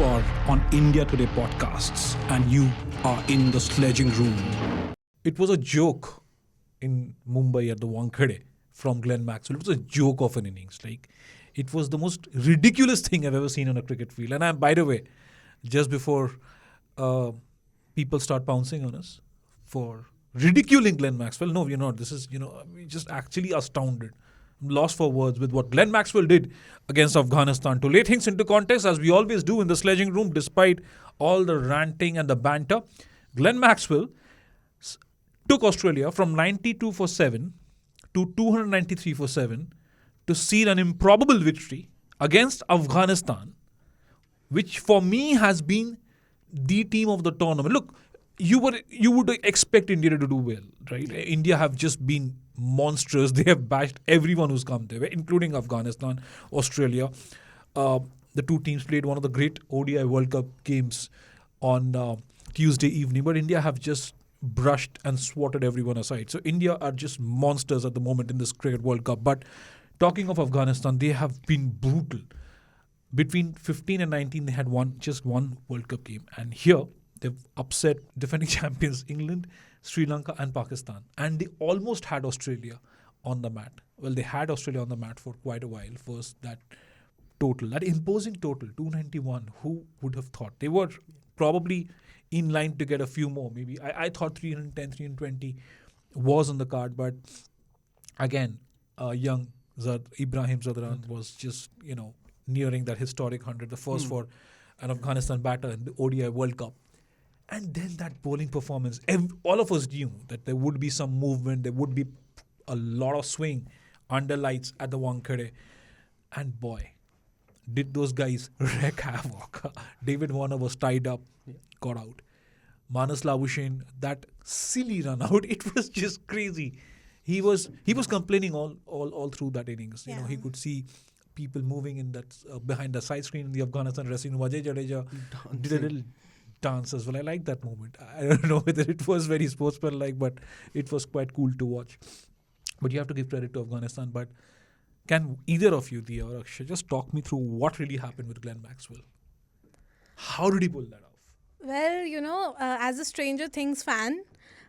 are on India Today podcasts and you are in the sledging room. It was a joke in Mumbai at the Wankhede from Glenn Maxwell. It was a joke of an innings. Like, it was the most ridiculous thing I've ever seen on a cricket field. And by the way, just before people start pouncing on us for ridiculing Glenn Maxwell, no, we're not. This is, we're just actually astounded. I'm lost for words with what Glenn Maxwell did against Afghanistan. To lay things into context, as we always do in the sledging room, despite all the ranting and the banter, Glenn Maxwell took Australia from 92 for 7 to 293 for 7 to seal an improbable victory against Afghanistan, which for me has been the team of the tournament. Look, you would expect India to do well, right? India have just been monstrous. They have bashed everyone who's come their way, including Afghanistan, Australia. The two teams played one of the great ODI World Cup games on Tuesday evening, but India have just brushed and swatted everyone aside. So India are just monsters at the moment in this cricket World Cup. But talking of Afghanistan, they have been brutal. Between 15 and 19, they had just one World Cup game. And here, they've upset defending champions England, Sri Lanka and Pakistan. And they almost had Australia on the mat. Well, they had Australia on the mat for quite a while. First, that imposing total, 291. Who would have thought? They were probably in line to get a few more. Maybe I thought 310, 320 was on the card. But again, young Ibrahim Zadran was just, nearing that historic 100, the first for an Afghanistan batter in the ODI World Cup. And then that bowling performance, all of us knew that there would be some movement, there would be a lot of swing under lights at the Wankhede. And boy, did those guys wreak havoc. David Warner was tied up, got out. Manas Labuschagne, that silly run out, it was just crazy. He was complaining all through that innings. Yeah. He could see people moving in that behind the side screen in the Afghanistan dressing room. Ajay Jadeja did a little dance as well. I like that moment. I don't know whether it was very sportsmanlike, but it was quite cool to watch. But you have to give credit to Afghanistan. But can either of you, Diya or Akshay, just talk me through what really happened with Glenn Maxwell? How did he pull that off? Well, as a Stranger Things fan,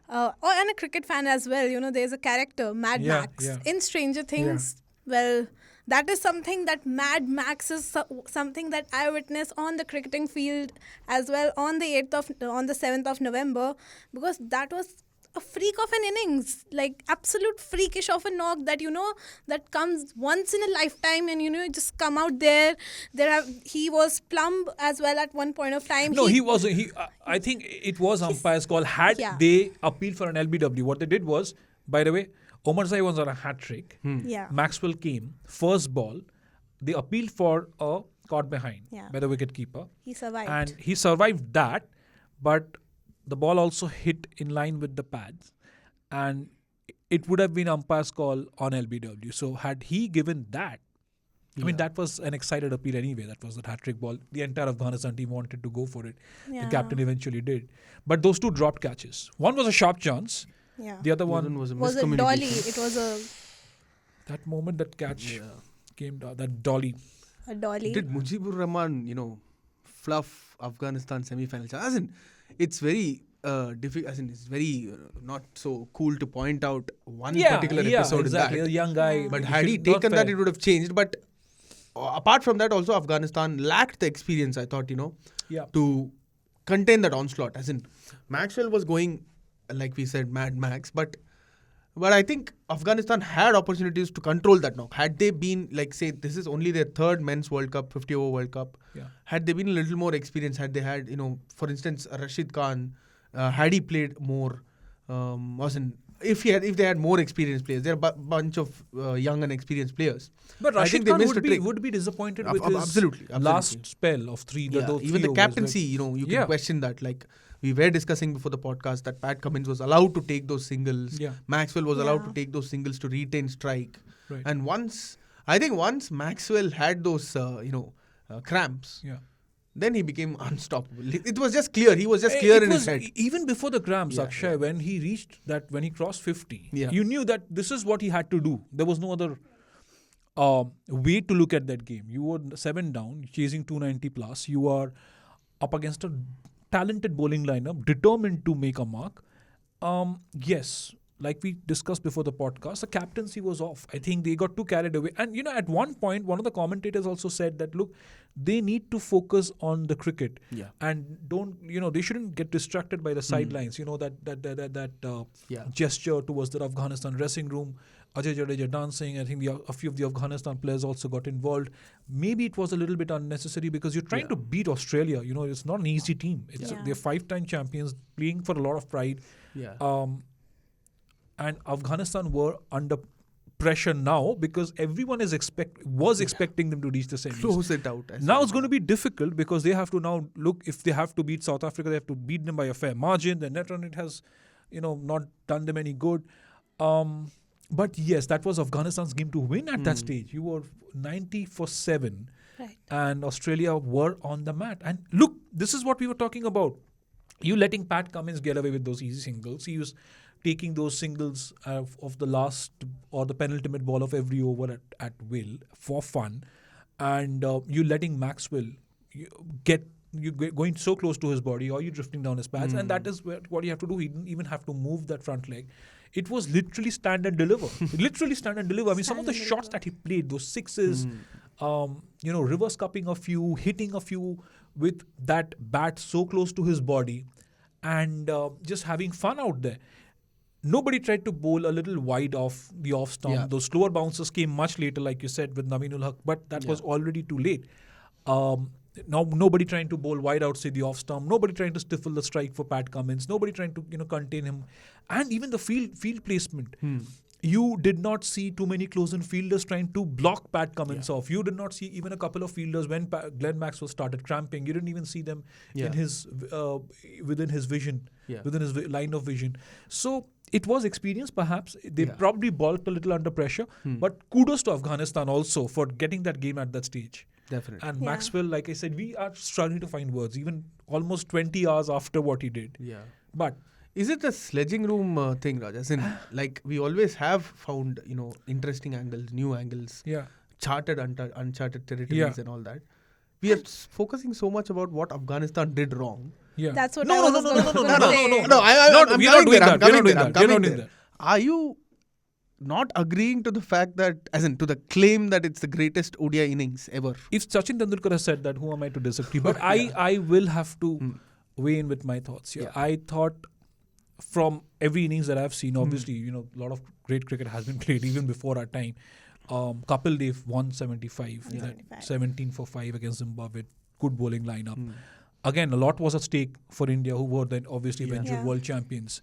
and a cricket fan as well, there's a character, Mad Max. Yeah. In Stranger Things, well, that is something that Mad Max is something that I witnessed on the cricketing field as well on the 7th of November, because that was a freak of an innings, like absolute freakish of a knock that that comes once in a lifetime, and you just come out there. He was plumb as well at one point of time. No, he wasn't. I think it was umpire's call. They appealed for an LBW, what they did was, by the way, Omar Zai was on a hat trick. Yeah. Maxwell came, first ball. They appealed for a caught behind by the wicket keeper. He survived. And he survived that, but the ball also hit in line with the pads. And it would have been umpire's call on LBW. So had he given that, I mean, that was an excited appeal anyway. That was the hat-trick ball. The entire Afghanistan team wanted to go for it. Yeah. The captain eventually did. But those two dropped catches. One was a sharp chance. Yeah. The other one was a Was a miscommunication. dolly. It was that moment, that catch came down, that dolly. a dolly. Did Mujibur Rahman, fluff Afghanistan semi-final? As in, it's very difficult. As in, it's very not so cool to point out one particular episode exactly. in A that. young guy. But had he taken that, it would have changed. But apart from that, also Afghanistan lacked the experience, I thought, to contain that onslaught. As in, Maxwell was going, like we said, Mad Max. But I think Afghanistan had opportunities to control that knock. Had they been, like, say, this is only their third men's World Cup, 50-over World Cup. Yeah. Had they been a little more experienced, had they had, for instance, Rashid Khan, had he played more, if they had more experienced players, there are a bunch of young and experienced players. But I Rashid think they Khan missed would be disappointed with absolutely. his last spell of three. Even three the overs, captaincy, you can question that. Like, we were discussing before the podcast that Pat Cummins was allowed to take those singles. Yeah. Maxwell was allowed to take those singles to retain strike. Right. And once Maxwell had those, cramps, then he became unstoppable. It was just clear. He was just clear in his head. Even before the cramps, Akshay, when he crossed 50, Yeah. you knew that this is what he had to do. There was no other way to look at that game. You were 7 down, chasing 290 plus. You are up against a talented bowling lineup, determined to make a mark. Yes, like we discussed before the podcast, the captaincy was off. I think they got too carried away. And, at one point, one of the commentators also said that, look, they need to focus on the cricket. Yeah. And don't, they shouldn't get distracted by the sidelines. That gesture towards the Afghanistan dressing room, Ajay Jadeja dancing. I think a few of the Afghanistan players also got involved. Maybe it was a little bit unnecessary because you're trying to beat Australia. It's not an easy team. They're 5-time champions playing for a lot of pride. Yeah. And Afghanistan were under pressure now because everyone was expecting them to reach the semis. Close it out. Now it's going to be difficult because they have to now look, if they have to beat South Africa, they have to beat them by a fair margin. The net run rate has, not done them any good. But yes, that was Afghanistan's game to win at that stage. You were 90 for 7. Right. And Australia were on the mat. And look, this is what we were talking about. You letting Pat Cummins get away with those easy singles. He was taking those singles of the last or the penultimate ball of every over at will for fun. And you letting Maxwell going so close to his body, or you drifting down his pads. And that is what you have to do. He didn't even have to move that front leg. It was literally stand and deliver. Literally stand and deliver. I mean, some of the shots that he played, those sixes, reverse cupping a few, hitting a few with that bat so close to his body, and just having fun out there. Nobody tried to bowl a little wide off the off stump. Yeah. Those slower bounces came much later, like you said, with Naveen-ul Haq, but that was already too late. Now nobody trying to bowl wide outside the off stump. Nobody trying to stifle the strike for Pat Cummins. Nobody trying to contain him, and even the field placement. You did not see too many close-in fielders trying to block Pat Cummins off. You did not see even a couple of fielders when Glenn Maxwell started cramping. You didn't even see them in his within his vision, within his line of vision. So it was experience, perhaps. They probably balked a little under pressure. But kudos to Afghanistan also for getting that game at that stage. Definitely. And Maxwell, like I said, we are struggling to find words, even almost 20 hours after what he did. Yeah. But is it a sledging room thing, Raj? As in, like, we always have found, interesting angles, new angles, charted, uncharted territories and all that. We are focusing so much about what Afghanistan did wrong. Yeah. That's what No, I was no, going to say. no, we're not doing that. We're not doing that. Are you not agreeing to the fact that, as in, to the claim that it's the greatest ODI innings ever? If Sachin Tendulkar has said that, who am I to disagree? But I will have to weigh in with my thoughts here. I thought from every innings that I've seen, obviously, a lot of great cricket has been played even before our time. Kapil Dev won 75, 17 for 5 against Zimbabwe. Good bowling lineup. Again, a lot was at stake for India, who were then obviously eventual world champions.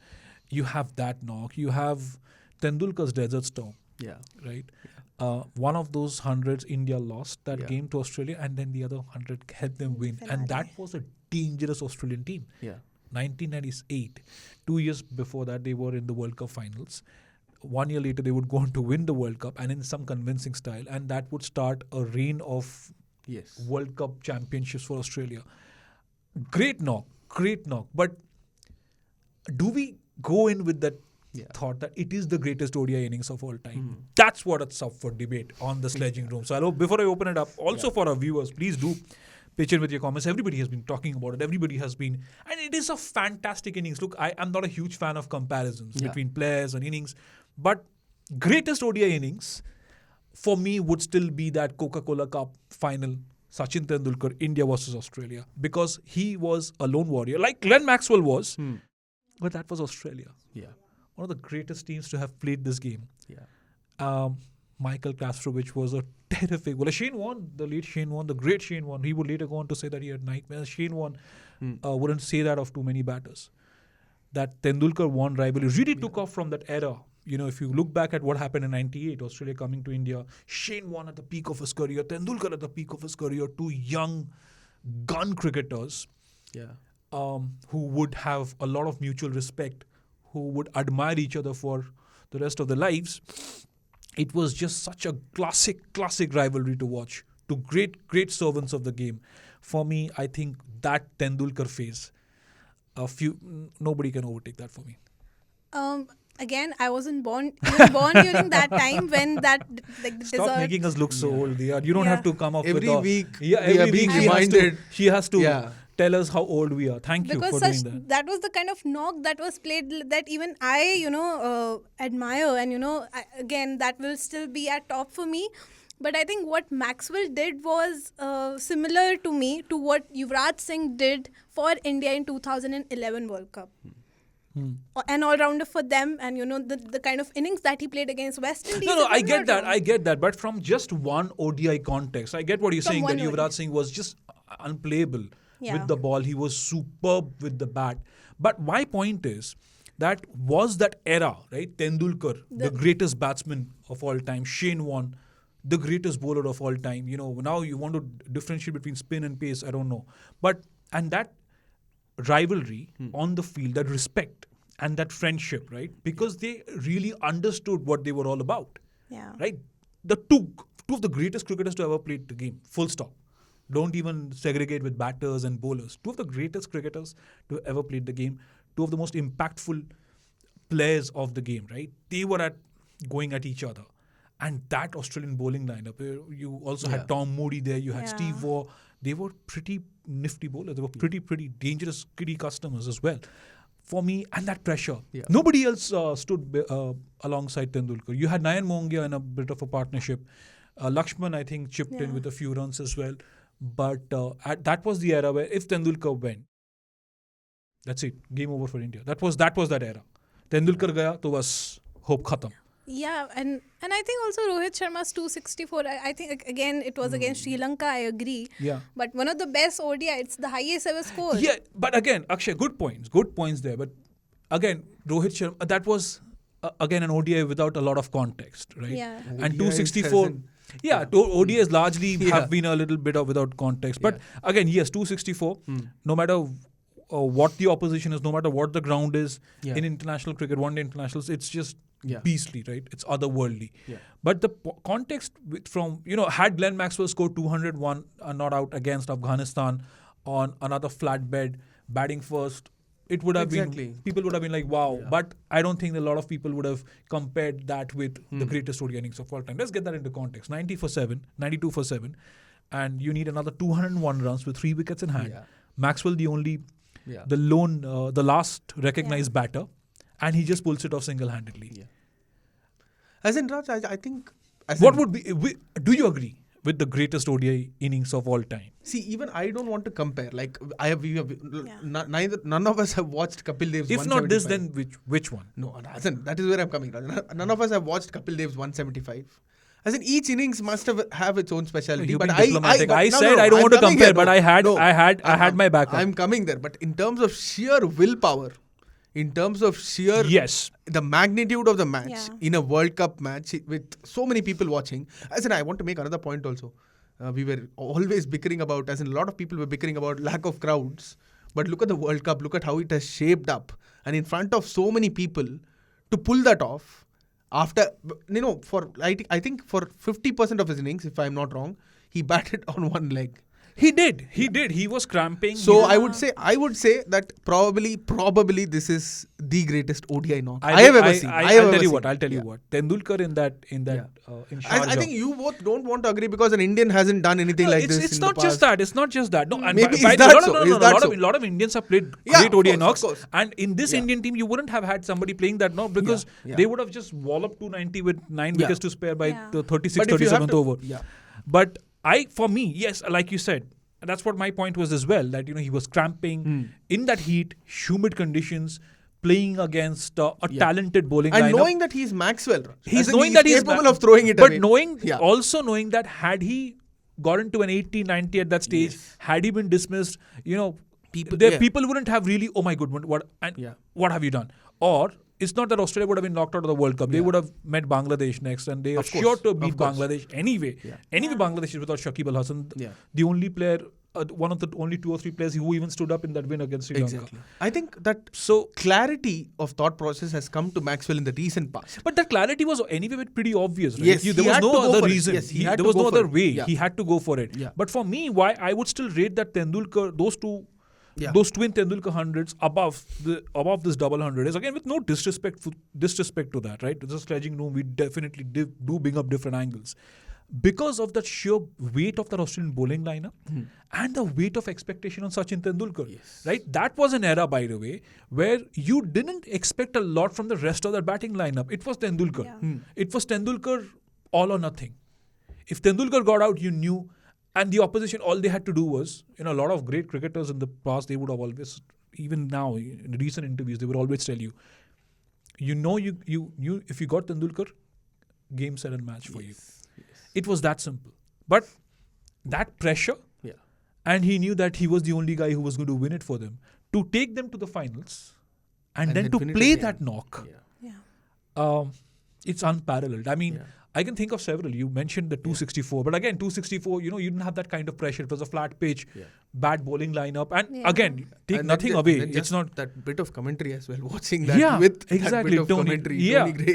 You have that knock. You have Tendulkar's Desert Storm. Yeah. Right? Yeah. One of those hundreds, India lost that game to Australia, and then the other 100 helped them win. And that was a dangerous Australian team. Yeah. 1998. 2 years before that, they were in the World Cup finals. 1 year later, they would go on to win the World Cup, and in some convincing style. And that would start a reign of World Cup championships for Australia. Great knock. But do we go in with that thought that it is the greatest ODI innings of all time? That's what it's up for debate on the Sledging Room. So before I open it up, also for our viewers, please do pitch in with your comments. Everybody has been talking about it. Everybody has been, and it is a fantastic innings. Look, I am not a huge fan of comparisons between players and innings, but greatest ODI innings for me would still be that Coca-Cola Cup final, Sachin Tendulkar, India versus Australia, because he was a lone warrior, like Glenn Maxwell was, but that was Australia. Yeah, one of the greatest teams to have played this game. Yeah, Michael Kasprowicz was a terrific. Well, Shane Warne, the late Shane Warne, the great Shane Warne, he would later go on to say that he had nightmares. Shane Warne wouldn't say that of too many batters. That Tendulkar-Warne rivalry really took off from that era. If you look back at what happened in 98, Australia coming to India, Shane Warne at the peak of his career, Tendulkar at the peak of his career, two young gun cricketers who would have a lot of mutual respect, who would admire each other for the rest of their lives. It was just such a classic rivalry to watch. Two great servants of the game. For me, I think that Tendulkar phase, nobody can overtake that for me. Again, I wasn't born during that time when that Stop making us look so old. You don't have to come up every with week. Every week reminded. She has to tell us how old we are. Thank you because for doing that. was the kind of knock that was played that even I, admire, and again, that will still be at top for me. But I think what Maxwell did was similar to me to what Yuvraj Singh did for India in 2011 World Cup. An all-rounder for them, and the kind of innings that he played against West Indies. No, I get that. But from just one ODI context, I get what you're saying, that Yuvraj Singh was just unplayable with the ball. He was superb with the bat. But my point is, that was that era, right? Tendulkar, the greatest batsman of all time, Shane Warne, the greatest bowler of all time. Now you want to differentiate between spin and pace, I don't know. And that rivalry on the field, that respect and that friendship, right? Because they really understood what they were all about. Yeah. Right? The two of the greatest cricketers to ever play the game, full stop. Don't even segregate with batters and bowlers. Two of the greatest cricketers to ever play the game, two of the most impactful players of the game, right? They were going at each other. And that Australian bowling lineup, you also had Tom Moody there, you had Steve Waugh. They were pretty nifty bowlers. They were pretty dangerous kitty customers as well. For me, and that pressure. Yeah. Nobody else stood alongside Tendulkar. You had Nayan Mongia in a bit of a partnership. Lakshman, I think, chipped in with a few runs as well. But that was the era where if Tendulkar went, that's it. Game over for India. That was that era. Tendulkar gaya, to was hope khatam. Yeah, and I think also Rohit Sharma's 264, I think again it was against Sri Lanka, I agree. Yeah. But one of the best ODI, it's the highest ever score. Yeah, but again, Akshay, good points there. But again, Rohit Sharma, that was again an ODI without a lot of context, right? Yeah. And 264, ODIs largely have been a little bit of without context. But again, yes, 264, no matter what the opposition is, no matter what the ground is, in international cricket, one-day internationals, it's just beastly, right? It's otherworldly. Yeah. But the context from, had Glenn Maxwell scored 201 not out against Afghanistan on another flatbed, batting first, it would have been, people would have been like, wow. Yeah. But I don't think a lot of people would have compared that with the greatest ODI innings of all time. Let's get that into context. 92 for 7. And you need another 201 runs with 3 wickets in hand. Yeah. Maxwell, the lone, the last recognized batter. And he just pulls it off single-handedly. Yeah. As in, Raj, I think... would be... do you agree with the greatest ODI innings of all time? See, even I don't want to compare. Like, none of us have watched Kapil Dev's 175. If not this, then which one? No, as in, that is where I'm coming. None of us have watched Kapil Dev's 175. As in, each innings must have its own speciality. But I don't want to compare, but I had my backup. I'm coming there. But in terms of sheer willpower... In terms of sheer, the magnitude of the match in a World Cup match with so many people watching. As in, I want to make another point also. We were always bickering about, as in a lot of people were bickering about lack of crowds. But look at the World Cup, look at how it has shaped up. And in front of so many people, to pull that off, after, I think for 50% of his innings, if I'm not wrong, he batted on one leg. He did. He was cramping. So I would say that probably this is the greatest ODI knock I have ever seen. I'll tell you what. Tendulkar in Sharjah. I think you both don't want to agree because an Indian hasn't done anything like this. It's not just that. No, and maybe a lot of Indians have played great ODI knocks. And in this Indian team, you wouldn't have had somebody playing that knock because they would have just walloped 290 with 9 wickets to spare by the 36th, 37th over. Yeah. But for me, yes, like you said, that's what my point was as well, that, he was cramping in that heat, humid conditions, playing against a talented bowling lineup. And knowing that he's Maxwell. He's capable of throwing it away. But also knowing that had he gotten to an 80, 90 at that stage, had he been dismissed, people wouldn't have really, oh my goodness, what have you done? Or it's not that Australia would have been knocked out of the World Cup. They would have met Bangladesh next, and they are sure to beat Bangladesh anyway. Yeah. Anyway, Bangladesh is without Shakib Al-Hasan, the only player, one of the only 2 or 3 players who even stood up in that win against Sri Lanka. I think that clarity of thought process has come to Maxwell in the recent past. But that clarity was anyway pretty obvious, right? Yes, there was no other reason. Yes, there was no other way. Yeah. He had to go for it. Yeah. But for me, why I would still rate that Tendulkar, those twin Tendulkar hundreds above this double hundred is, again, with no disrespect to that, right? It's a sledging room. We definitely do bring up different angles. because of that sheer weight of the Australian bowling lineup and the weight of expectation on Sachin Tendulkar. Yes. Right? That was an era, by the way, where you didn't expect a lot from the rest of the batting lineup. It was Tendulkar. Yeah. It was Tendulkar all or nothing. If Tendulkar got out, you knew. And the opposition, all they had to do was, a lot of great cricketers in the past, they would have always, even now, in recent interviews, they would always tell you, you if you got Tendulkar, game, set and match for you. Yes. It was that simple. But that pressure, and he knew that he was the only guy who was going to win it for them, to take them to the finals, and then to play that knock, it's unparalleled. I mean, I can think of several. You mentioned the 264, but again, 264, you didn't have that kind of pressure. It was a flat pitch, bad bowling lineup, and again, take And nothing then away. just It's not that bit of commentary as well. Watching that with exactly. that bit of commentary,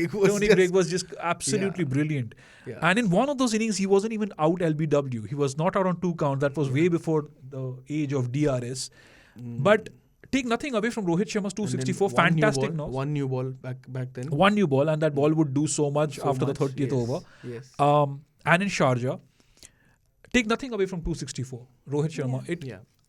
Tony Greig was just absolutely brilliant. Yeah. And in one of those innings, he wasn't even out LBW. He was not out on 2 counts. That was way before the age of DRS. But take nothing away from Rohit Sharma's 264. Fantastic knock. One new ball back then. One new ball, and that ball would do so much after the 30th over. Yes. And in Sharjah, take nothing away from 264. Rohit Sharma.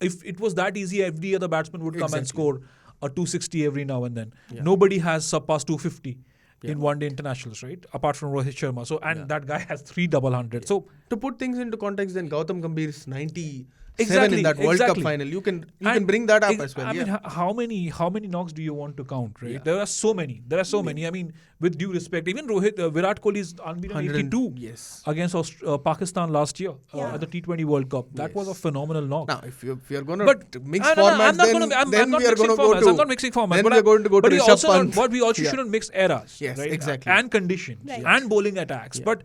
If it was that easy, every other batsman would come and score a 260 every now and then. Nobody has surpassed 250 in one-day internationals, right? Apart from Rohit Sharma. So that guy has 3 double hundred. So to put things into context, then Gautam Gambhir's 97 Exactly, in that World Cup exactly. final. You can bring that up as well. I mean, how many knocks do you want to count, right? There are so many. I mean, with due respect, even Virat Kohli's unbeaten 82 against Pakistan last year at the T20 World Cup. That was a phenomenal knock. Now, if you're going to mix formats, then we are going to go to... I'm not mixing formats. Then we are going to go to Rishabh Pant. But we also shouldn't mix eras. Yes, right? exactly. And conditions. Right. And bowling attacks. But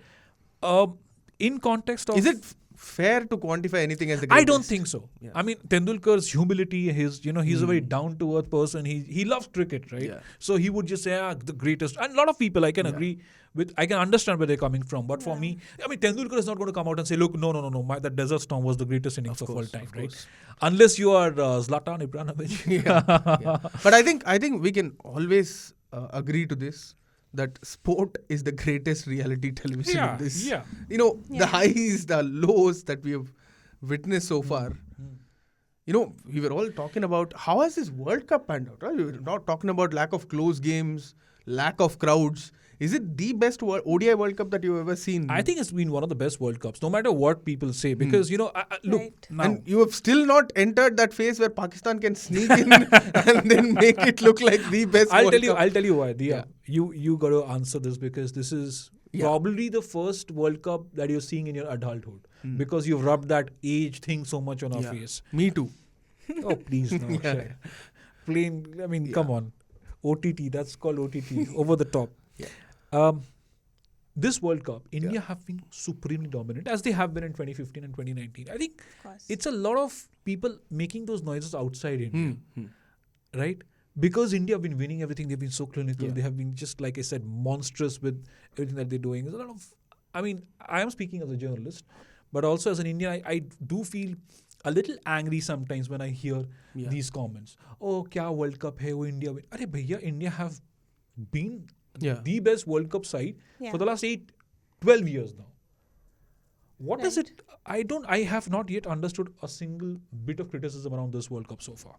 in context of... Is it fair to quantify anything as the greatest? I don't think so. I mean, Tendulkar's humility, he's a very down-to-earth person. He loves cricket, right? So he would just say, the greatest. And a lot of people I can agree with. I can understand where they're coming from. But for me, I mean, Tendulkar is not going to come out and say, look, no, that Desert Storm was the greatest innings of all time, right? Unless you are Zlatan Ibrahimovic. But I think we can always agree to this, that sport is the greatest reality television in this. The highs, the lows that we have witnessed so far. We were all talking about how has this World Cup panned out, right? We were not talking about lack of close games, lack of crowds. Is it the best ODI World Cup that you've ever seen? I think it's been one of the best World Cups, no matter what people say. Because, look, now, and you have still not entered that phase where Pakistan can sneak in and then make it look like the best World Cup. I'll tell you why. You got to answer this, because this is probably the first World Cup that you're seeing in your adulthood. Because you've rubbed that age thing so much on our face. Me too. Oh, please, no. Plain, I mean, come on. OTT, that's called OTT, over the top. This World Cup, India have been supremely dominant, as they have been in 2015 and 2019. I think it's a lot of people making those noises outside India, right? Because India have been winning everything. They've been so clinical. They have been, just like I said, monstrous with everything that they're doing. There's a lot of, I mean, I am speaking as a journalist, but also as an Indian, I do feel a little angry sometimes when I hear these comments. Oh, kya World Cup hai, wo India win. Arey bhaiya, India have been the best World Cup side for the last 12 years now. What is it? I have not yet understood a single bit of criticism around this World Cup so far.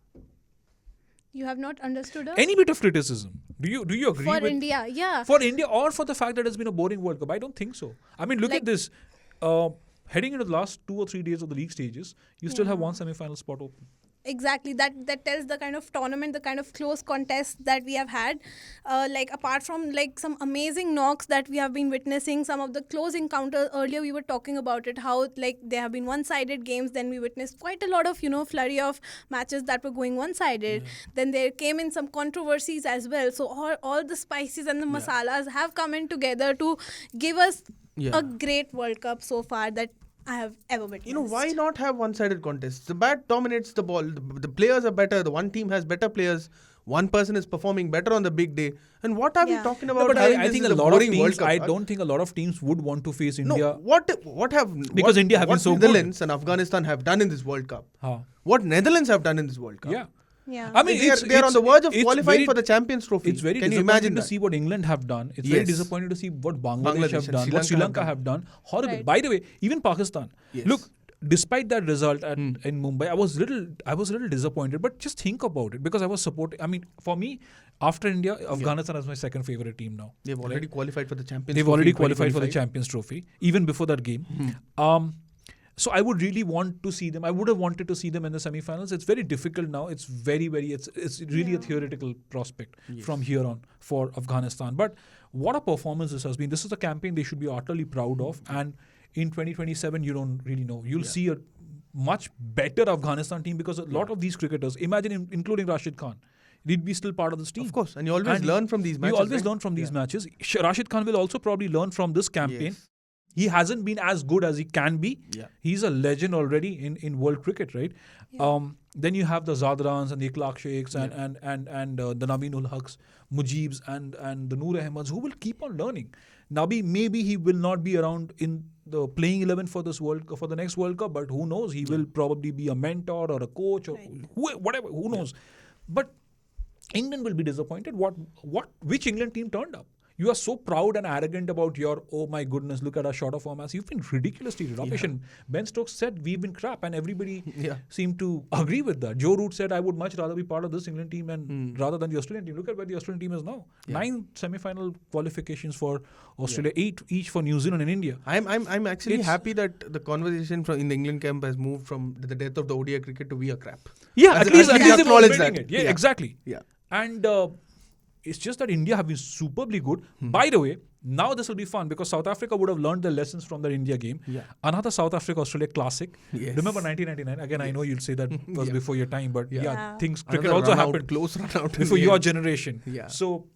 You have not understood any bit of criticism? Do you agree for with India? Yeah. For India, or for the fact that it's been a boring World Cup? I don't think so. I mean, look at this. Heading into the last 2 or 3 days of the league stages, you still have one semi-final spot open. Exactly. That tells the kind of tournament, the kind of close contest that we have had. Apart from some amazing knocks that we have been witnessing, some of the close encounters. Earlier we were talking about it, how there have been one-sided games. Then we witnessed quite a lot of flurry of matches that were going one-sided. Then there came in some controversies as well. So all the spices and the masalas have come in together to give us a great World Cup so far that I have ever witnessed. Why not have one-sided contests? The bat dominates the ball. The players are better. The one team has better players. One person is performing better on the big day. And what are we talking about? No, but I think a lot of teams. I don't think a lot of teams would want to face India. No, what India have been so good. Netherlands and Afghanistan have done in this World Cup? What Netherlands have done in this World Cup? Yeah. Yeah. I mean, they are on the verge of it's qualifying very- for the Champions Trophy. It's very Can you disappointing imagine to that? see what England have done. It's very Yes. disappointing to see what Bangladesh have and done, Sri what Sri Lanka Lanka have have done. Horrible. Right. By the way, even Pakistan. Yes. Look, despite that result in Mumbai, I was a little disappointed. But just think about it, because I was supporting. I mean, for me, after India, Afghanistan is my second favorite team now. They've already qualified for the Champions They've Trophy already in qualified for the 2025. Champions Trophy, even before that game. So I would really want to see them. I would have wanted to see them in the semi-finals. It's very difficult now. It's it's really a theoretical prospect from here on for Afghanistan. But what a performance this has been. This is a campaign they should be utterly proud of. And in 2027, you don't really know. You'll see a much better Afghanistan team, because a lot of these cricketers, imagine including Rashid Khan, he'd be still part of this team. Of course, and you always learn from these matches. You always right? learn from these matches. Rashid Khan will also probably learn from this campaign. Yes. He hasn't been as good as he can be. Yeah. He's a legend already in world cricket, right? Then you have the Zadrans and the Ikhlaq Sheikhs and the Naveen ul Haqs, Mujibs and the Noor Ahmeds, who will keep on learning. Nabi, maybe he will not be around in the playing 11 for the next World Cup, but who knows? He will probably be a mentor or a coach or whatever. Who knows? But England will be disappointed. Which England team turned up? You are so proud and arrogant about your, oh my goodness, look at our shorter formats. You've been ridiculously rubbish. And Ben Stokes said, we've been crap. And everybody seemed to agree with that. Joe Root said, I would much rather be part of this England team and rather than the Australian team. Look at where the Australian team is now. 9 semi-final qualifications for Australia, 8 each for New Zealand and India. I'm actually happy that the conversation in the England camp has moved from the death of the ODI cricket to we are crap. Yeah, at least they they're acknowledge admitting that. it. Yeah, exactly. Yeah. And it's just that India have been superbly good. By the way, now this will be fun, because South Africa would have learned their lessons from their India game. Yeah. Another South Africa-Australia classic. Yes. Remember 1999? Again, I know you'll say that was before your time, but Yeah. things, Another cricket also run out, happened close run out in before the your end. generation. Yeah. So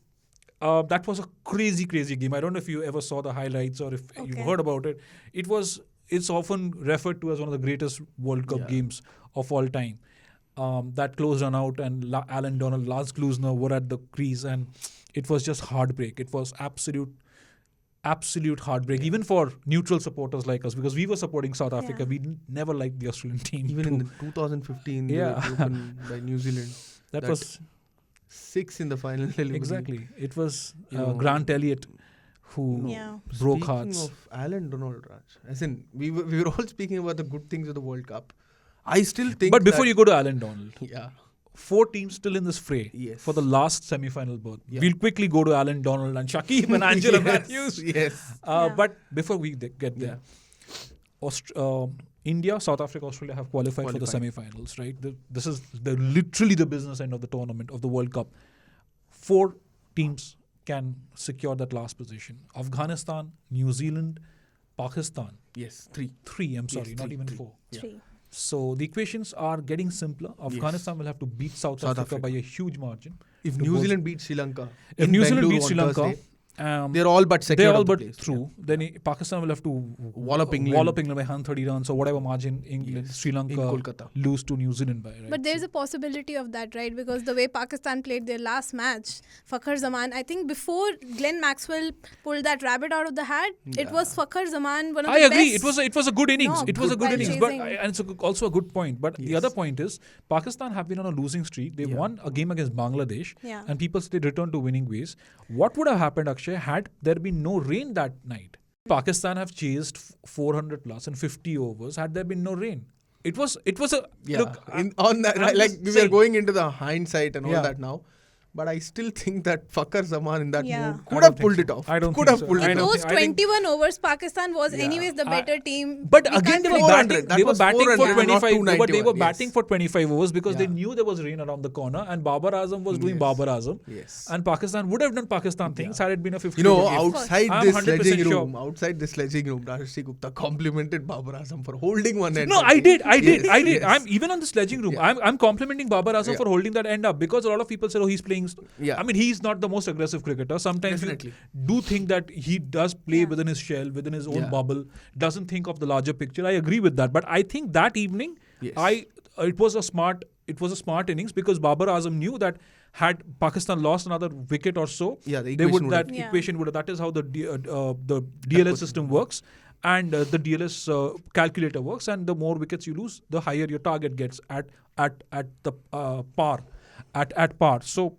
that was a crazy, crazy game. I don't know if you ever saw the highlights or if you've heard about it. It's often referred to as one of the greatest World Cup games of all time. That close run out and Alan Donald, Lars Klusner were at the crease, and it was just heartbreak. It was absolute heartbreak, even for neutral supporters like us, because we were supporting South Africa. We never liked the Australian team. Even in the 2015, they were broken by New Zealand. That was 6 in the final delivery. exactly. It was Grant Elliott who broke hearts. Speaking of Alan Donald, Raj, as in we were all speaking about the good things of the World Cup. I still think. But before you go to Alan Donald, 4 teams still in this fray for the last semi-final berth. We'll quickly go to Alan Donald and Shakib and Angela Matthews. Yes. But before we get there, India, South Africa, Australia have qualified for the semi-finals, right? This is literally the business end of the tournament, of the World Cup. 4 teams can secure that last position. Afghanistan, New Zealand, Pakistan. Yes, 3. 3, I'm sorry, Yes, not three, even three. 4. Yeah. 3. So the equations are getting simpler. Afghanistan will have to beat South Africa by a huge margin. If New Zealand beats Sri Lanka, If in New Zealand Bengaluru beats Sri on Lanka, Thursday, they're all but secure. they're all of the but place. through. Then Pakistan will have to Wallop England. by 130 runs or whatever margin England, Sri Lanka in Kolkata. lose to New Zealand by. Right? But there's a possibility of that, right? Because the way Pakistan played their last match, Fakhar Zaman, I think before Glenn Maxwell pulled that rabbit out of the hat, it was Fakhar Zaman, one of I the agree. best. It was a good innings. No, It was a good while innings, but chasing. and it's also a good point. But the other point is Pakistan have been on a losing streak. They won a game against Bangladesh, and people say they returned to winning ways. What would have happened, Akshay, had there been no rain that night? Pakistan have chased 400 plus and 50 overs. Had there been no rain, it was a look. On that, I'm like just we were saying. going into the hindsight and all Yeah. that now. But I still think that Fakhar Zaman in that Yeah. move I could don't have think pulled so. it off. I don't could think have so. pulled I it don't off. Those think- I think- 21 overs, Pakistan was anyways the better team. But We again, can't they were forget 400. batting. That They were was batting for 400, not 25. But they were 291, batting yes. for 25 overs because they Yeah. knew there was rain around the corner, and Babar Azam was doing Yes. Babar Azam. Yes. And Pakistan would have done Pakistan things had it been a 50. You know, over game. outside I'm this 100% sledging sure. room, Rajarshi Gupta complimented Babar Azam for holding one end. No, of I it. did. Yes, I'm yes. even on the sledging room. Yeah. I'm complimenting Babar Azam Yeah. for holding that end up, because a lot of people said, "Oh, he's playing." Yeah. I mean, he's not the most aggressive cricketer. Sometimes Definitely. you do think that he does play within his shell, within his own Yeah. bubble. Doesn't think of the larger picture. I agree with that. But I think that evening, Yes. it was a smart innings, because Babar Azam knew that had Pakistan lost another wicket or so, Yeah, the they equation would would have- that Yeah. equation would. That is how the DLS system works. And the DLS calculator works, and the more wickets you lose, the higher your target gets at the par. at par. So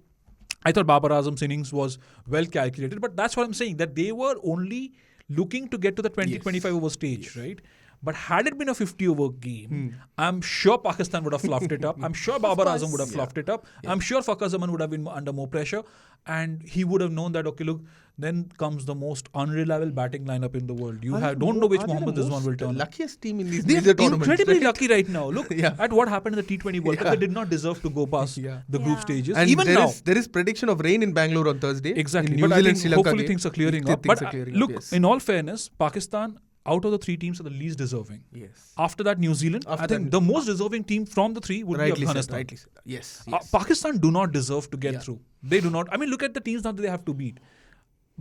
I thought Babar Azam's innings was well calculated, but that's what I'm saying, that they were only looking to get to the 20-25 over stage, right? But had it been a 50 over game, I'm sure Pakistan would have fluffed it up. I'm sure Babar Azam would have fluffed it up. I'm sure Fakhar Zaman would have been under more pressure. And he would have known that, okay, look, then comes the most unreliable batting lineup in the world. You don't know which Mohammad Rizwan will turn up. Luckiest team in these They're major tournaments. incredibly right? lucky right now. Look at what happened in the T20 World Cup. They did not deserve to go past the group stages. And even now. there is prediction of rain in Bangalore on Thursday. Exactly. In But New I Zealand, think Sri Lanka hopefully game. things are clearing up. Things But are clearing look, up, yes. in all fairness, Pakistan, out of the three teams, are the least deserving. Yes. After that, New Zealand. I think the most deserving team from the three would be Afghanistan. Rightly said. Yes. Pakistan do not deserve to get through. They do not. I mean, look at the teams now that they have to beat.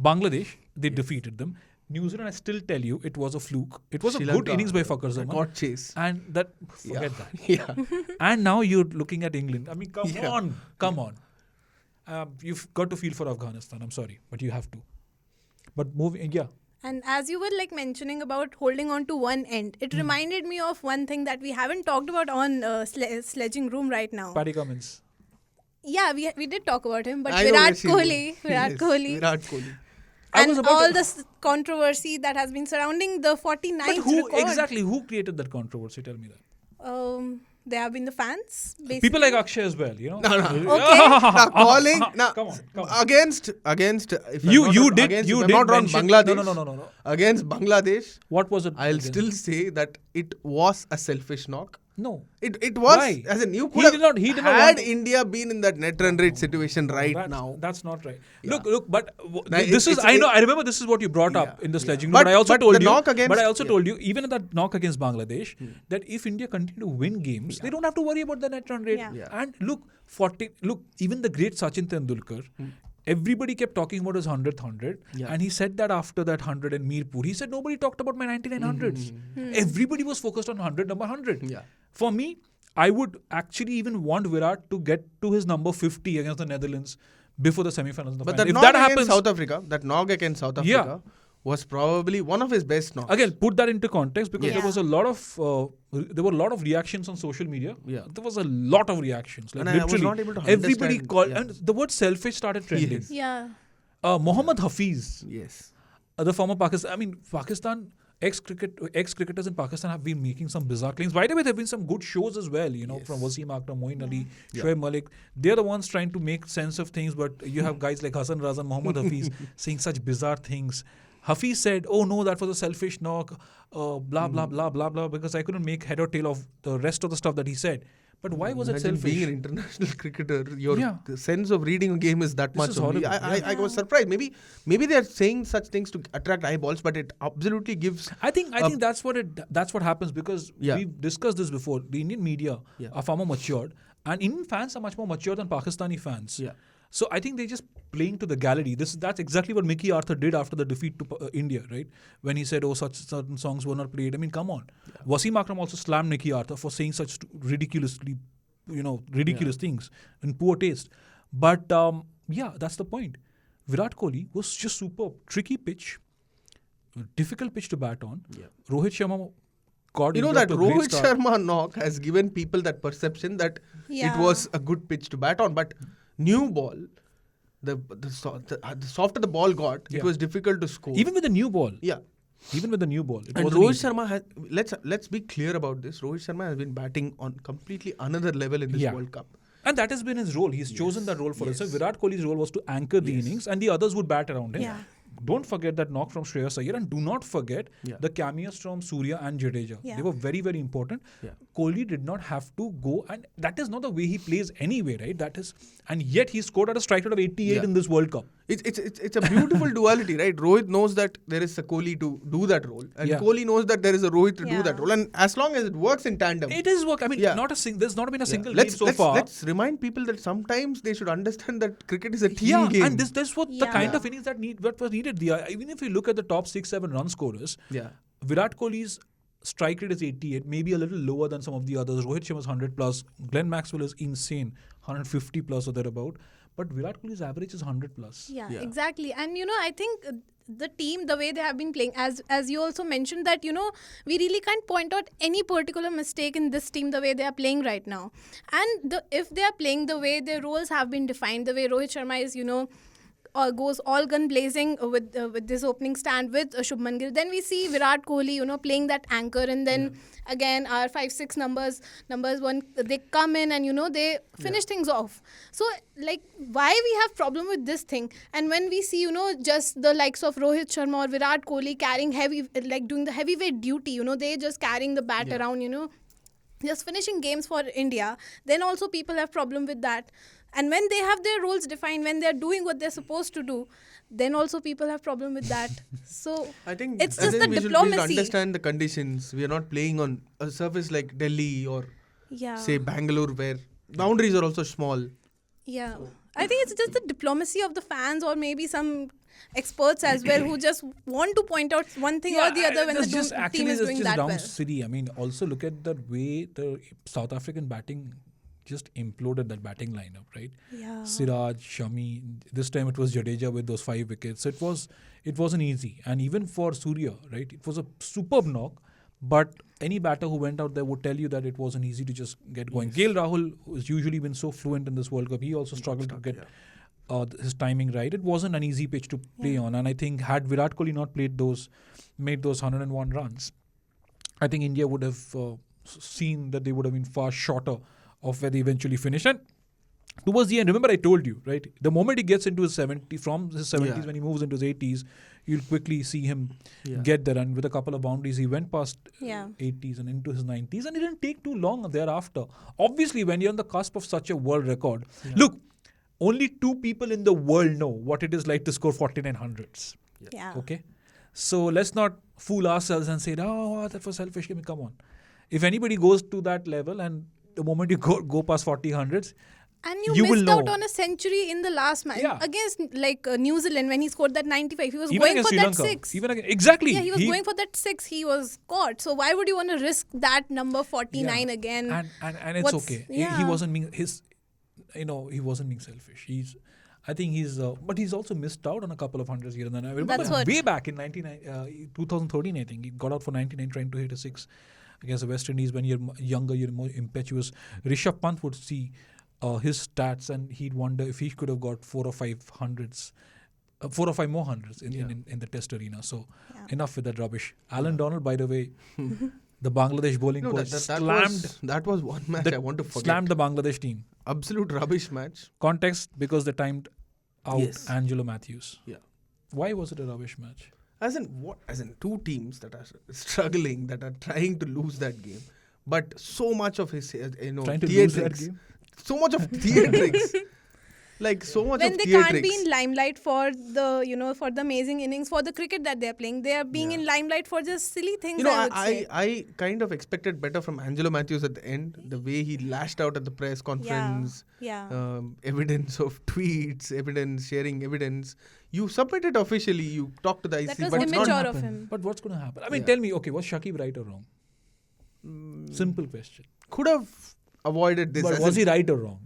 Bangladesh, they defeated them. New Zealand, I still tell you, it was a fluke. It was Sri a good Lanka, innings by Fakhar Zaman. God chase. And that, forget that. Yeah. And now you're looking at England. I mean, come on. You've got to feel for Afghanistan. I'm sorry, but you have to. But moving, And as you were like mentioning about holding on to one end, it reminded me of one thing that we haven't talked about on Sledging Room right now. Paddy Cummins. Yeah, we did talk about him, but I know Virat where Kohli. Virat Kohli. And all this controversy that has been surrounding the 49th record. Who created that controversy? Tell me that. They have been the fans, basically. People like Akshay as well, you know. Okay. Now calling come on. against if You I'm did not wrong, mention- Bangladesh. No. Against Bangladesh, What was it? I'll again? still say that it was a selfish knock. No. It was, Why? as in you He could did not had want to- India been in that net run rate situation now. That's not right. Yeah. Look, but Now, this is, I remember this is what you brought up in the sledging. But- But I also but told the you, knock against- told you, even in that knock against Bangladesh, that if India continue to win games, they don't have to worry about the net run rate. Yeah. And look, even the great Sachin Tendulkar, everybody kept talking about his 100th, and he said that after that 100 in Mirpur, he said nobody talked about my 9900s. Everybody was focused on number 100. Yeah. For me, I would actually even want Virat to get to his number 50 against the Netherlands before the semi-finals. But that knock against South Africa, was probably one of his best knocks. Again, put that into context, because Yeah. there was a lot of there were a lot of reactions on social media. Yeah. There was a lot of reactions. Like And I was literally, not able to everybody understand, called, yeah. and the word selfish started trending. Yes. Yeah. Mohammad Hafiz, Yes. the former Pakistan ex-cricketers in Pakistan have been making some bizarre claims. By the way, there have been some good shows as well, from Wasim Akram, Moeen Ali, Shoaib Malik. They're the ones trying to make sense of things, but you have guys like Hassan Razan, Mohammad Hafiz saying such bizarre things. Hafiz said, oh no, that was a selfish knock, blah, blah, blah, blah, blah, because I couldn't make head or tail of the rest of the stuff that he said. But why was it Imagine selfish? being an international cricketer, your Yeah. sense of reading a game is that This much is only. horrible. I was surprised. Maybe they are saying such things to attract eyeballs, but it absolutely gives. I think that's what happens, because Yeah. we've discussed this before. The Indian media Yeah. are far more matured, and Indian fans are much more mature than Pakistani fans. Yeah. So I think they're just playing to the gallery. That's exactly what Mickey Arthur did after the defeat to India, right? When he said, "Oh, such certain songs were not played." I mean, come on. Yeah. Wasim Akram also slammed Mickey Arthur for saying such ridiculous things in poor taste. But that's the point. Virat Kohli was just superb. Tricky pitch, difficult pitch to bat on. Yeah. Rohit Sharma got That Rohit Sharma knock has given people that perception that Yeah. it was a good pitch to bat on, but new ball, the softer the ball got, it was difficult to score. Even with the new ball. Yeah. Even with the new ball. It And wasn't Rohit easy. Sharma has, let's be clear about this. Rohit Sharma has been batting on completely another level in this World Cup. And that has been his role. He's chosen that role for himself. Virat Kohli's role was to anchor the innings, and the others would bat around him. Yeah. Don't forget that knock from Shreyas Iyer, and do not forget the cameos from Surya and Jadeja. Yeah. They were very, very important. Yeah. Kohli did not have to go, and that is not the way he plays anyway, right? That is, and yet he scored at a strike rate of 88 in this World Cup. It's a beautiful duality, right? Rohit knows that there is a Kohli to do that role, and Kohli knows that there is a Rohit to do that role. And as long as it works in tandem, It is work. I mean, there's not been a single game let's so far. Let's remind people that sometimes they should understand that cricket is a team game. And this was the kind of innings what was needed. Even if you look at the top 6-7 run scorers, Virat Kohli's strike rate is 88, maybe a little lower than some of the others. Rohit Sharma's 100 plus. Glenn Maxwell is insane, 150 plus or thereabout. But Virat Kohli's average is 100 plus. Yeah, exactly. And I think the team, the way they have been playing, as you also mentioned that, we really can't point out any particular mistake in this team the way they are playing right now. And if they are playing the way their roles have been defined, the way Rohit Sharma is, goes all gun blazing with this opening stand with Shubman Gill, then we see Virat Kohli, playing that anchor, and then again our 5-6 numbers one, they come in and they finish things off. So like, why we have problem with this thing? And when we see just the likes of Rohit Sharma or Virat Kohli carrying heavy, like doing the heavyweight duty, they just carrying the bat around, just finishing games for India, then also people have problem with that. And when they have their roles defined, when they're doing what they're supposed to do, then also people have problem with that. So I think it's just the we diplomacy. should understand the conditions. We are not playing on a surface like Delhi or say Bangalore, where boundaries are also small. Yeah. I think it's just the diplomacy of the fans, or maybe some experts as well, who just want to point out one thing or the other when the team is doing that well. City. I mean, also look at the way the South African batting just imploded, that batting lineup, right? Yeah. Siraj, Shami, this time it was Jadeja with those 5 wickets. It wasn't easy. And even for Surya, right, it was a superb knock. But any batter who went out there would tell you that it wasn't easy to just get going. KL Rahul, who's usually been so fluent in this World Cup, he also struggled to get his timing right. It wasn't an easy pitch to play on. And I think had Virat Kohli not made those 101 runs, I think India would have seen that they would have been far shorter of where they eventually finished. And towards the end, remember I told you, right? The moment he gets into his 70s, from his 70s when he moves into his 80s, you'll quickly see him get there. And with a couple of boundaries, he went past 80s and into his 90s. And it didn't take too long thereafter. Obviously, when you're on the cusp of such a world record, look, only 2 people in the world know what it is like to score 4900s. Yeah. Okay? So let's not fool ourselves and say, oh, that was selfish. Come on. If anybody goes to that level, and the moment you go past 40-hundreds, and you missed out on a century in the last match against New Zealand when he scored that 95. He was even going for that 6. Exactly. Yeah, he was going for that 6. He was caught. So why would you want to risk that number 49 again? And it's okay. Yeah. He wasn't being he wasn't being selfish. But he's also missed out on a couple of hundreds here and then. I remember way back in 2013, I think he got out for 99 trying to hit a 6 against the West Indies. When you're younger, you're more impetuous. Rishabh Pant would see his stats and he'd wonder if he could have got 4 or 5 hundreds, 4 or 5 more hundreds in the Test arena. So enough with that rubbish. Alan Donald, by the way, the Bangladesh bowling coach that was one match I want to forget. Slammed the Bangladesh team. Absolute rubbish match. Context, because they timed out Angelo Matthews. Yeah. Why was it a rubbish match? As in 2 teams that are struggling, that are trying to lose that game, but so much of his trying to lose that game? So much of theatrics. Like so much when of they theatrics. Can't be in limelight for the for the amazing innings, for the cricket that they're playing. They are being in limelight for just silly things. I kind of expected better from Angelo Matthews at the end. The way he lashed out at the press conference. Evidence of tweets, sharing evidence. You submit it officially. You talk to the IC. That was immature of him. But what's going to happen? I mean, tell me. Okay, was Shakib right or wrong? Simple question. Could have avoided this. But was he right or wrong?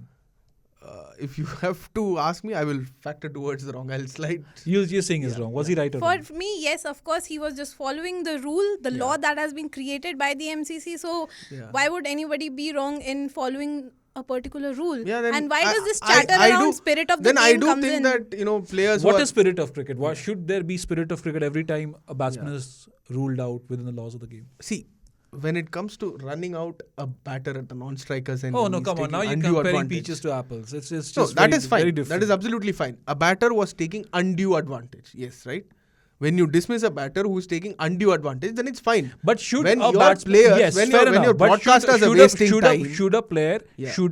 If you have to ask me, I will factor towards the wrong. I'll slide. You're saying is wrong. Was he right or wrong? For me, yes, of course, he was just following the rule, the law that has been created by the MCC. So why would anybody be wrong in following a particular rule? And why does this chatter around spirit of the game comes in? Then I do think that players. What is spirit of cricket? Why should there be spirit of cricket every time a batsman is ruled out within the laws of the game? See, when it comes to running out a batter at the non-strikers and come on, now you're comparing peaches to apples. It's just that is fine. Very different. That is absolutely fine. A batter was taking undue advantage. Yes, right. When you dismiss a batter who is taking undue advantage, then it's fine. But should when a your players, when your broadcasters are wasting time, should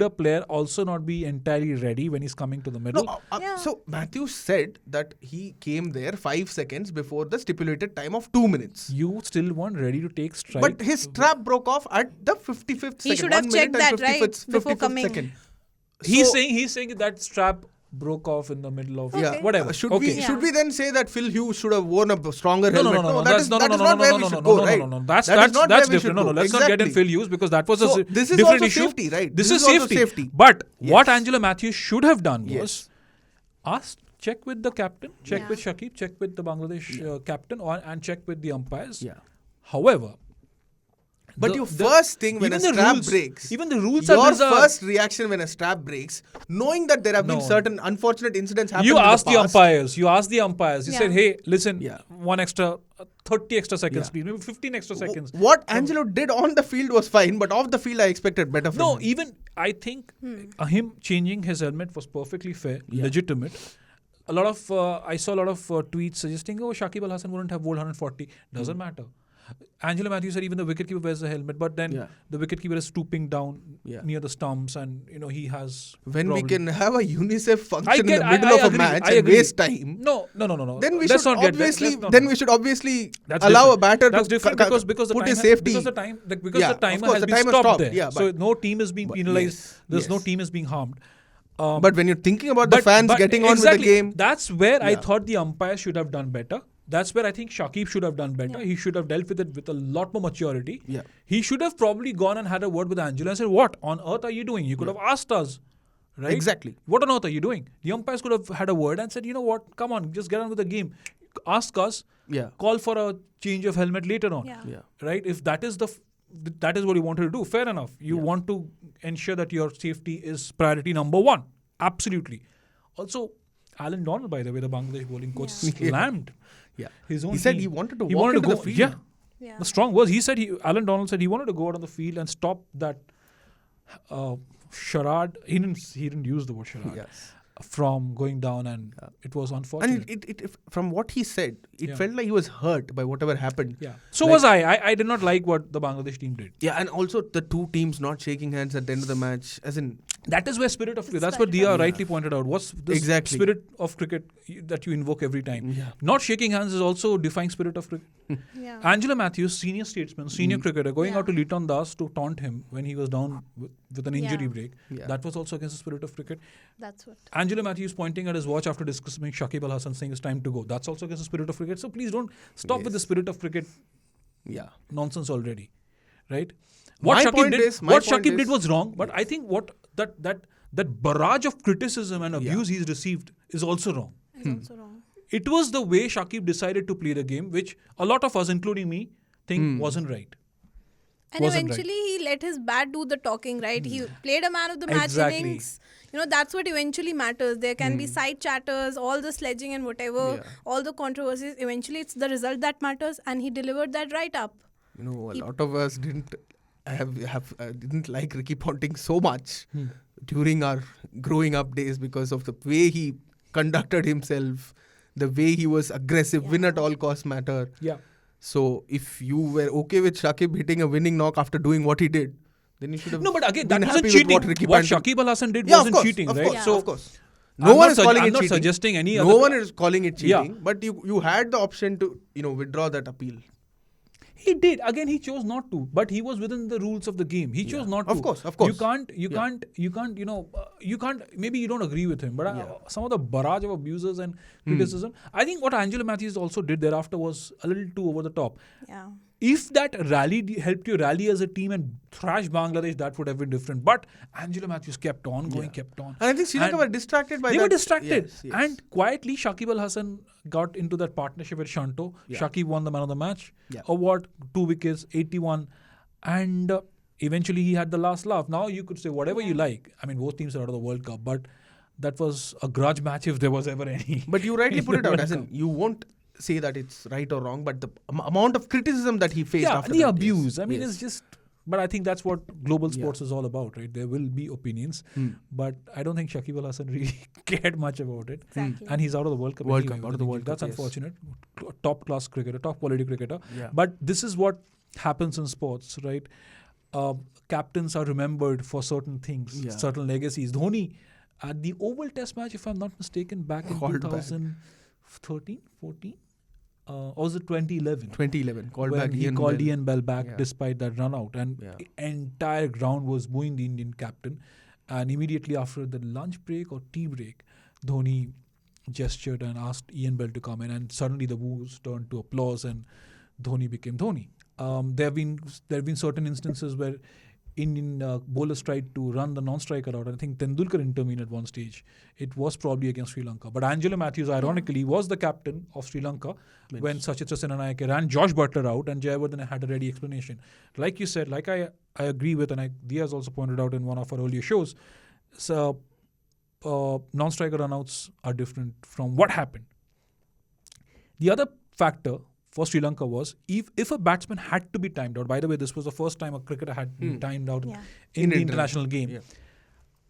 a player also not be entirely ready when he's coming to the middle? No, so Matthews said that he came there 5 seconds before the stipulated time of 2 minutes. You still weren't ready to take strike. But his strap broke off at the 55th second. He should have checked that, right, before coming. Second. He's saying that strap broke off in the middle of whatever. Should we then say that Phil Hughes should have worn a stronger helmet? No. That's not where we should go, right? That's different. No, let's not get in Phil Hughes because that was a different issue. Safety, right? This is safety. But what Angelo Matthews should have done was check with the captain, check Yeah. with Shakib, check with the Bangladesh captain, and check with the umpires. Yeah. However, But the- your the- first thing when a even the strap rules- breaks, even the rules your are bizarre. first reaction when a strap breaks, knowing that there have been No. certain unfortunate incidents happened You in asked the the past. umpires. You asked the umpires. You Yeah. said, "Hey, listen, Yeah. 30 extra seconds, Yeah. please, maybe 15 extra seconds." What Angelo did on the field was fine, but off the field I expected better from No, him. even I think him changing his helmet was perfectly fair, Yeah. legitimate. A lot of I saw a lot of tweets suggesting, "Oh, Shakib Al Hasan wouldn't have bowled 140." Doesn't matter. Angelo Matthews said even the wicketkeeper wears a helmet, but then Yeah. the wicketkeeper is stooping down Yeah. near the stumps, and he has. When we problems. can have a UNICEF function I in get- the I- middle I of a agree, match I and agree. waste time, No. then we Let's should not get that. obviously Let's not- then we should obviously That's allow different. a batter That's to different because the put time his safety. because the time because Yeah, the of timer course, has the been timer stopped stopped. there. Yeah, So but- no team is being but penalized. yes, There's no yes. team is being harmed. But when you're thinking about the fans getting on exactly, with the game, that's where I Yeah. thought the umpire should have done better. That's where I think Shakib should have done better. Yeah. He should have dealt with it with a lot more maturity. Yeah. He should have probably gone and had a word with Angela and said, "What on earth are you doing? You could have asked us." Right? Exactly. What on earth are you doing? The umpires could have had a word and said, "You know what? Come on, just get on with the game. Ask us. Yeah. Call for a change of helmet later on." Yeah. Yeah. Right? If that is that is what you wanted to do, fair enough. You want to ensure that your safety is priority number one. Absolutely. Also, Alan Donald, by the way, the Bangladesh bowling coach, Yeah. slammed Yeah. his own He said team. he wanted to walk into the field. Yeah. Yeah. The strong words. He said Alan Donald said he wanted to go out on the field and stop that charade. He didn't use the word charade. Yes. From going down, and it was unfortunate. And it from what he said, it Yeah. felt like he was hurt by whatever happened. Yeah. So Like- was I. I did not like what the Bangladesh team did. Yeah, and also the two teams not shaking hands at the end of the match, as in That is where spirit of cricket. That's Spirit what Dia of- rightly pointed out. What's the Exactly. spirit of cricket that you invoke every time? Yeah. Not shaking hands is also defying spirit of cricket. Yeah. Angela Matthews, senior statesman, senior cricketer, going Yeah. out to Liton Das to taunt him when he was down with an injury Yeah. break. Yeah. That was also against the spirit of cricket. That's what. Angela Matthews pointing at his watch after discussing Shakib Al Hasan saying it's time to go. That's also against the spirit of cricket. So please don't stop with the Yes. spirit of cricket yeah. nonsense already, right? My What point Shakib is- did, my what point Shakib did is- was wrong, but I think what that barrage of criticism and abuse he's received is also wrong. Is also wrong. It was the way Shakib decided to play the game, which a lot of us, including me, think wasn't right. And Wasn't eventually he let his bat do the talking, right? He played a man of the match Exactly. innings. That's what eventually matters. There can be side chatters, all the sledging and whatever, Yeah. all the controversies. Eventually it's the result that matters, and he delivered that right up. A lot of us didn't didn't like Ricky Ponting so much during our growing up days because of the way he conducted himself, the way he was aggressive, win at all costs matter. Yeah. So if you were okay with Shakib hitting a winning knock after doing what he did, then you should have No, but again, been that happy wasn't with cheating. what Ricky What Ponting. Shakib Al Hasan did Yeah, of wasn't course, cheating, of right? course, So of course. I'm No one not is calling I'm it not cheating. suggesting any No other. one is calling it Yeah. cheating, but you had the option to withdraw that appeal. He did. Again, he chose not to. But he was within the rules of the game. He chose not to. Of course. You can't, maybe you don't agree with him. But some of the barrage of abusers and criticism, I think what Angela Matthews also did thereafter was a little too over the top. Yeah. If that helped you rally as a team and thrash Bangladesh, that would have been different. But Angela Matthews kept on going, kept on. And I think Sri Lanka And were distracted by that. They were distracted. Yes, yes. And quietly, Shakib Al Hasan got into that partnership with Shanto. Yeah. Shakib won the man of the match Yeah. award, 2 wickets, 81. And eventually, he had the last laugh. Now, you could say whatever you like. I mean, both teams are out of the World Cup. But that was a grudge match if there was ever any. But you rightly in put the it out, World as in Cup. you won't say that it's right or wrong, but the amount of criticism that he faced Yeah, after the that, abuse. yes, I mean, yes. it's just... But I think that's what global sports is all about, right? There will be opinions. But I don't think Shakib Al Hasan really cared much about it. Exactly. And he's out of the World Cup. World anyway Cup, with out of an the World injury. That's Cup, yes. unfortunate. Top class cricketer, top quality cricketer. Yeah. But this is what happens in sports, right? Captains are remembered for certain things, Yeah. certain legacies. Dhoni, at the Oval Test match, if I'm not mistaken, back in Called back. 2013, 14? Or was it 2011? 2011 called when back he Ian called Bell. Ian Bell back Yeah. despite that run out, and Yeah. the entire ground was booing the Indian captain. And immediately after the lunch break or tea break, Dhoni gestured and asked Ian Bell to come in, and suddenly the boos turned to applause, and Dhoni became Dhoni. There have been certain instances where Indian bowlers tried to run the non-striker out. I think Tendulkar intervened at one stage. It was probably against Sri Lanka. But Angelo Matthews, ironically, was the captain of Sri Lanka when Sachitra Senanayake ran Josh Butler out, and Jayawardene had a ready explanation. Like you said, like I agree with, and Diaz also pointed out in one of our earlier shows, so non-striker run-outs are different from what happened. The other factor for Sri Lanka was if a batsman had to be timed out. By the way, this was the first time a cricketer had been timed out in the international game. Yeah.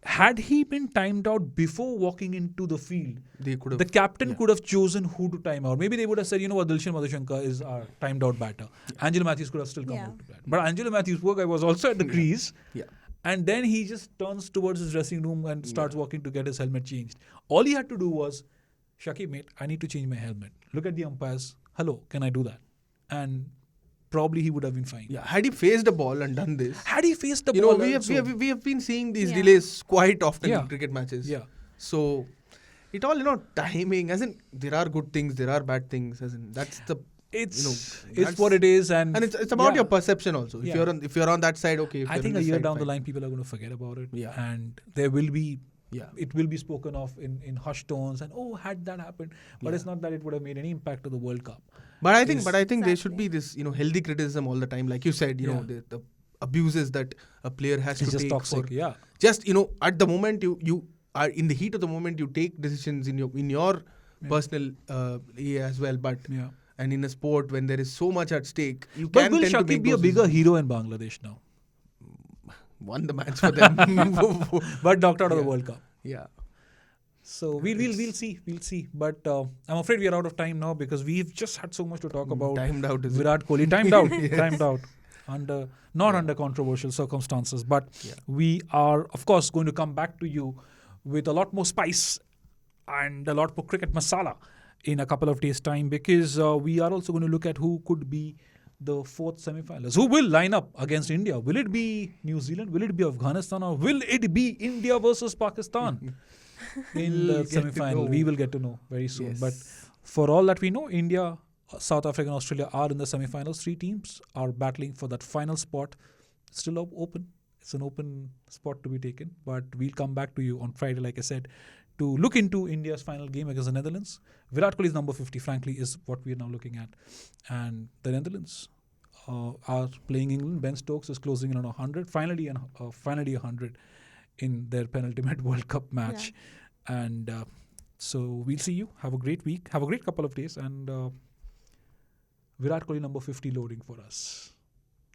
Had he been timed out before walking into the field, the captain could have chosen who to time out. Maybe they would have said, you know what, Dilshan Madhushankar is our timed out batter. Angelo Matthews could have still come out to bat. But Angelo Matthews, poor guy, was also at the crease. Yeah. And then he just turns towards his dressing room and starts walking to get his helmet changed. All he had to do was, Shakib, mate, I need to change my helmet. Look at the umpires. Hello, can I do that? And probably he would have been fine. Yeah, had he faced the ball and done this. Had he faced the ball, we have been seeing these delays quite often in cricket matches. Yeah. So it all, timing. As in, there are good things, there are bad things. As in, that's the. It's what it is, and it's about your perception also. If you're on that side, okay. I think a year down the line, people are going to forget about it. Yeah. And there will be. Yeah. It will be spoken of in hushed tones and had that happened, but it's not that it would have made any impact to the World Cup. But I think there should be this healthy criticism all the time, like you said. The abuses that a player has to just take. Toxic. Just at the moment you are in the heat of the moment, you take decisions in your personal as well. But and in a sport when there is so much at stake, you but can will tend to Shakib make be a bigger hero in Bangladesh now? Won the match for them, but knocked out of the World Cup. Yeah. So we'll see. But I'm afraid we are out of time now because we've just had so much to talk about. Timed out, Virat Kohli timed out, timed out under under controversial circumstances. But we are of course going to come back to you with a lot more spice and a lot more cricket masala in a couple of days' time, because we are also going to look at who could be the fourth semi-finalist. Who will line up against India? Will it be New Zealand? Will it be Afghanistan? Or will it be India versus Pakistan in the semi-final? We will get to know very soon. Yes. But for all that we know, India, South Africa and Australia are in the semi-finals. 3 teams are battling for that final spot. Still open. It's an open spot to be taken. But we'll come back to you on Friday, like I said, to look into India's final game against the Netherlands. Virat Kohli's number 50, frankly, is what we are now looking at. And the Netherlands are playing England. Ben Stokes is closing in on 100. Finally 100 in their penultimate World Cup match. Yeah. And so we'll see you. Have a great week. Have a great couple of days. And Virat Kohli number 50 loading for us.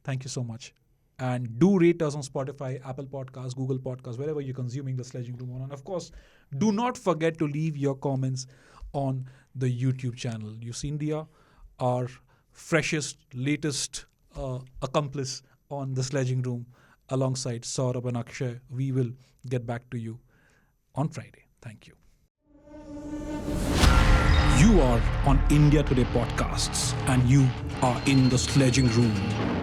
Thank you so much. And do rate us on Spotify, Apple Podcasts, Google Podcasts, wherever you're consuming the Sledging Room on. And of course, do not forget to leave your comments on the YouTube channel. You've seen our freshest, latest accomplice on the Sledging Room alongside Saurabh and Akshay. We will get back to you on Friday. Thank you. You are on India Today Podcasts and you are in the Sledging Room.